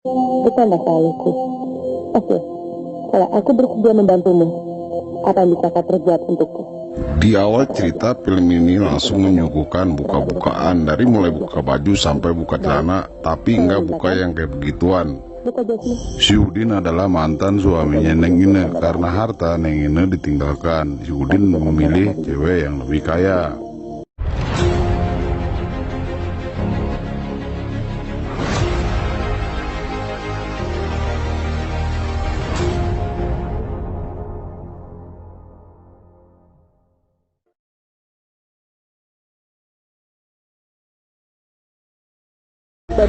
Bukan masalahku. Oke, kalau aku bersedia membantumu, apa yang bisa kau perbuat untukku? Di awal cerita film ini langsung menyuguhkan buka-bukaan dari mulai buka baju sampai buka celana, tapi nggak buka yang kayak begituan. Buka Jesse. Si Udin adalah mantan suaminya Neng Ine. Karena harta Neng Ine ditinggalkan, si Udin memilih cewek yang lebih kaya.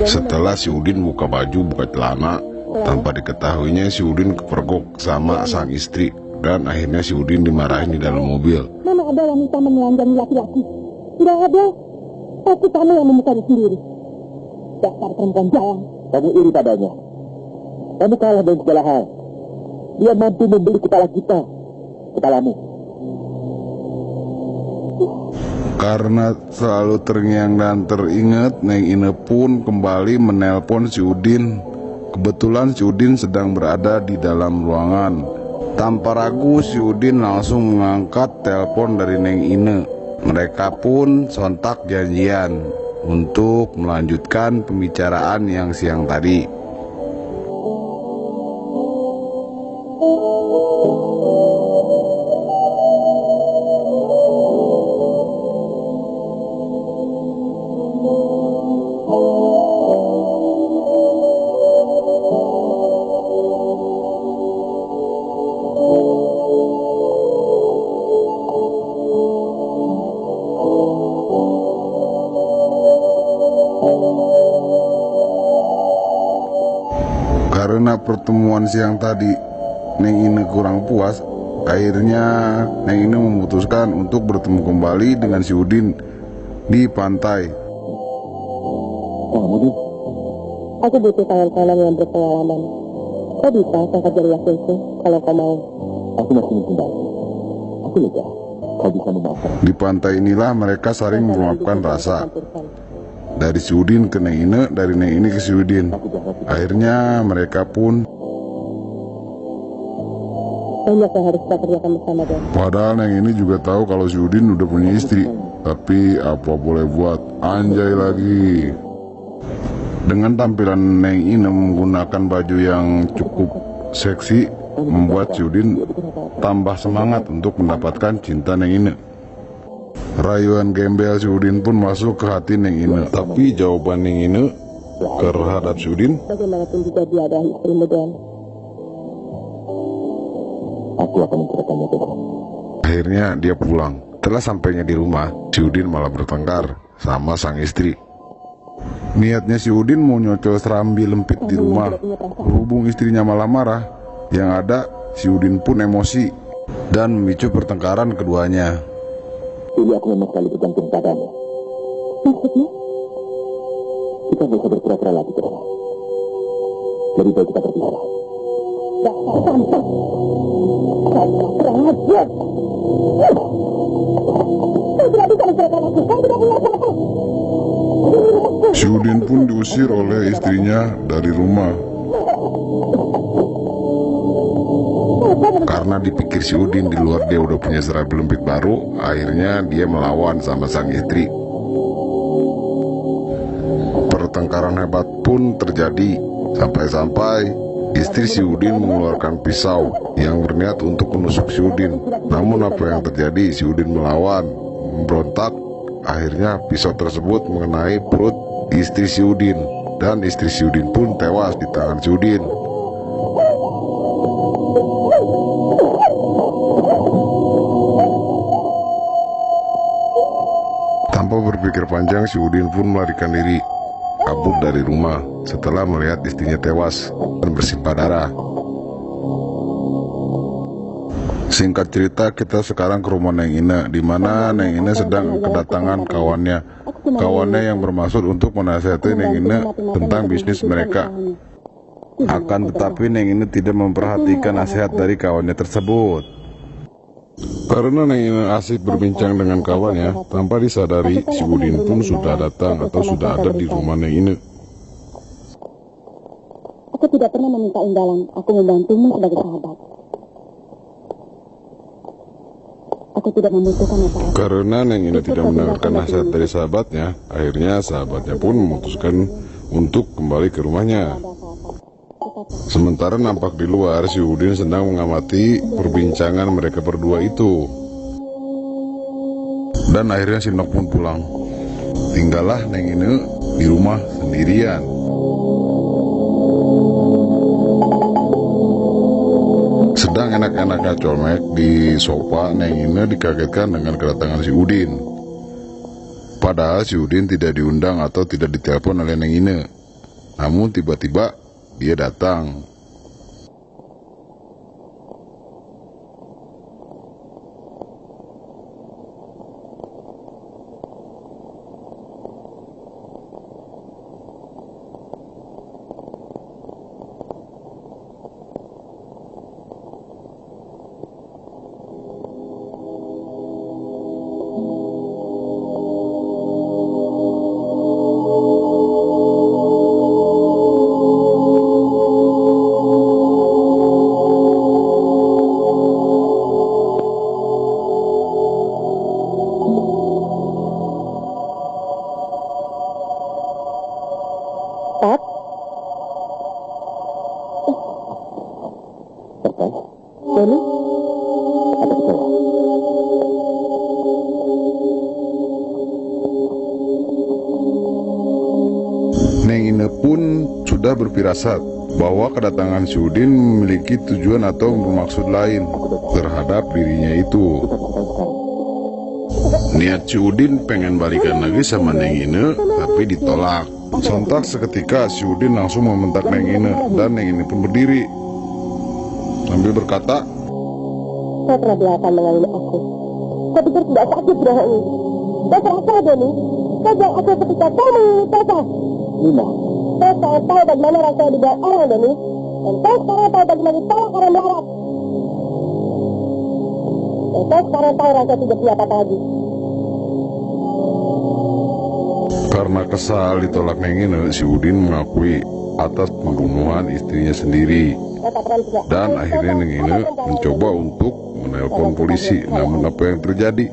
Setelah si Udin buka baju, buka celana, tanpa diketahuinya si Udin kepergok sama sang istri, dan akhirnya si Udin dimarahin di dalam mobil. Mana ada wanita menelanjangi laki-laki? Tidak ada. Tapi kamu yang memukai sendiri. Dasar perempuan jalan. Kamu iri padanya. Kamu kalah dengan segala hal. Dia mampu membeli kepala kita. Kepalamu. Karena selalu terngiang dan teringat, Neng Ine pun kembali menelpon si Udin. Kebetulan si Udin sedang berada di dalam ruangan. Tanpa ragu si Udin langsung mengangkat telepon dari Neng Ine. Mereka pun sontak janjian untuk melanjutkan pembicaraan yang siang tadi. Karena pertemuan siang tadi Neng Ine kurang puas, akhirnya Neng Ine memutuskan untuk bertemu kembali dengan si Udin di pantai. Udin, aku butuh kawan-kawan yang berpengalaman. Kau bisa angkat jari yakinku kalau kau mau. Aku masih ingin kembali. Aku lega. Kau bisa memaafkan. Di pantai inilah mereka saling meluapkan rasa. Dari si Udin ke Neng Ine, dari Neng Ine ke si Udin. Akhirnya mereka pun banyak yang harus kita kerjakan bersama, Dan. padahal Neng Ine juga tahu kalau si Udin udah punya istri. Tapi apa boleh buat, anjay lagi. Dengan tampilan Neng Ine menggunakan baju yang cukup seksi, membuat si Udin tambah semangat untuk mendapatkan cinta Neng Ine. Rayuan gembel si Udin pun masuk ke hati Neng Ine. Tapi jawaban Neng Ine terhadap si Udin, Bagaimanapun juga dia adalah istrimu, Dan. Aku akan menceritakannya besok. akhirnya dia pulang. Setelah sampainya di rumah, si Udin malah bertengkar sama sang istri. Niatnya si Udin mau nyocol serambi lempit di rumah. Berhubung istrinya malah marah, yang ada si Udin pun emosi dan memicu pertengkaran keduanya. Jadi aku memang sekali bergantung padamu. Maksudnya? Kita nggak usah berpura-pura lagi, Clara. Lebih baik kita berpisah. Dasar sampah. Dasar kurang ajar. Kau tidak bisa menceritakan aku. Kau tidak punya apa-apa. Si Udin pun diusir oleh istrinya dari rumah. Karena dipikir si Udin di luar dia udah punya serambi lempit baru, akhirnya dia melawan sama sang istri. Pertengkaran hebat pun terjadi, sampai-sampai istri si Udin mengeluarkan pisau yang berniat untuk menusuk si Udin. Namun apa yang terjadi, si Udin melawan, memberontak. Akhirnya pisau tersebut mengenai perut istri si Udin, dan istri si Udin pun tewas di tangan si Udin. Tanpa berpikir panjang, si Udin pun melarikan diri, kabur dari rumah setelah melihat istrinya tewas dan bersimpah darah. Singkat cerita, kita sekarang ke rumah Neng Ine, di mana Neng Ine sedang kedatangan kawannya. Kawannya yang bermaksud untuk menasihati Neng Ine tentang bisnis mereka. Akan tetapi Neng Ine tidak memperhatikan nasihat dari kawannya tersebut. Karena Neng Ine asik berbincang dengan kawannya, tanpa disadari si Udin pun sudah datang atau sudah ada di rumah Neng Ine. tidak pernah meminta imbalan. Aku membantumu sebagai sahabat. Aku tidak membutuhkan apa-apa. Karena Neng Ine tidak mendengarkan nasihat dari sahabatnya, akhirnya sahabatnya pun memutuskan untuk kembali ke rumahnya. Sementara nampak di luar, si Udin sedang mengamati perbincangan mereka berdua itu. Dan akhirnya si Nok pun pulang. Tinggallah Neng Ine di rumah sendirian. Sedang enak-enaknya colmek di sofa, Neng Ine dikagetkan dengan kedatangan si Udin. Padahal si Udin tidak diundang atau tidak ditelepon oleh Neng Ine. Namun tiba-tiba dia datang. Tat? Doni? Apa betul? Neng Ine pun sudah berfirasat bahwa kedatangan si Udin memiliki tujuan atau bermaksud lain terhadap dirinya itu. Niat si Udin pengen balikan lagi sama Neng Ine, tapi ditolak. Sontak seketika si Udin langsung membentak Neng Ine, dan Neng Ine pun berdiri sambil berkata, Kau telah belakang mengalami aku. Kau pikir tidak sakit bohong. Kau terasa, Doni? Kau jangan aku ketika kau mengingat Tata. Lima. Kau tahu bagaimana rasanya dibawa orang, Doni. Dan kau sekarang tahu bagaimana ditolak orang melarat. Dan kau sekarang tahu rasa tidak punya apa lagi. karena kesal ditolak Neng Ine, si Udin mengakui atas pembunuhan istrinya sendiri. Dan akhirnya Neng Ine mencoba untuk menelpon polisi. Namun apa yang terjadi?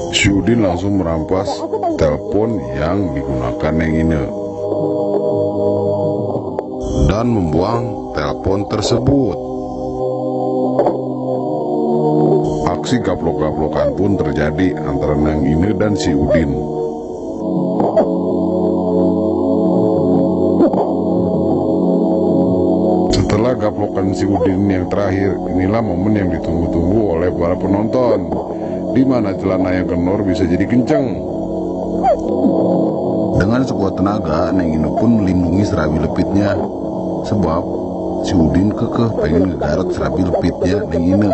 Si Udin langsung merampas telepon yang digunakan Neng Ine dan membuang telepon tersebut. Aksi gaplok-gaplokan pun terjadi antara Neng Ine dan si Udin. Setelah gaplokan si Udin yang terakhir, inilah momen yang ditunggu-tunggu oleh para penonton, di mana celana yang kendor bisa jadi kenceng. Dengan sekuat tenaga, Neng Ine pun melindungi serabi lepitnya, sebab si Udin kekeh pengen ngegarot serabi lepitnya Neng Ine.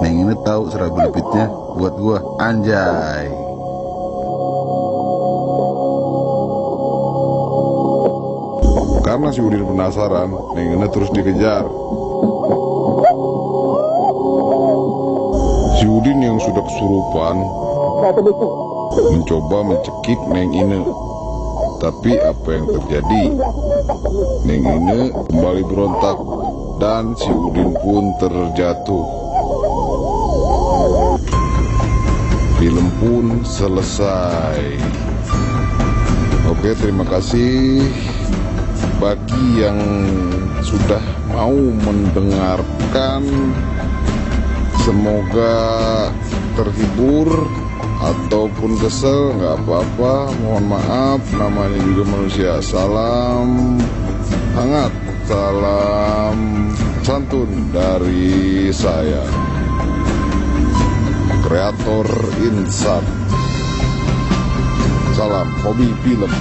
Neng Ine tahu serabi lepitnya buat gua, anjay. Karena si Udin penasaran, Neng Ine terus dikejar. Si Udin yang sudah kesurupan mencoba mencekik Neng Ine. Tapi apa yang terjadi? Neng Ine kembali berontak dan si Udin pun terjatuh. Film pun selesai. Oke, terima kasih bagi yang sudah mau mendengarkan. Semoga terhibur ataupun kesel, nggak apa-apa, mohon maaf, namanya juga manusia. Salam hangat, salam santun dari saya, kreator Insan. Salam hobi film.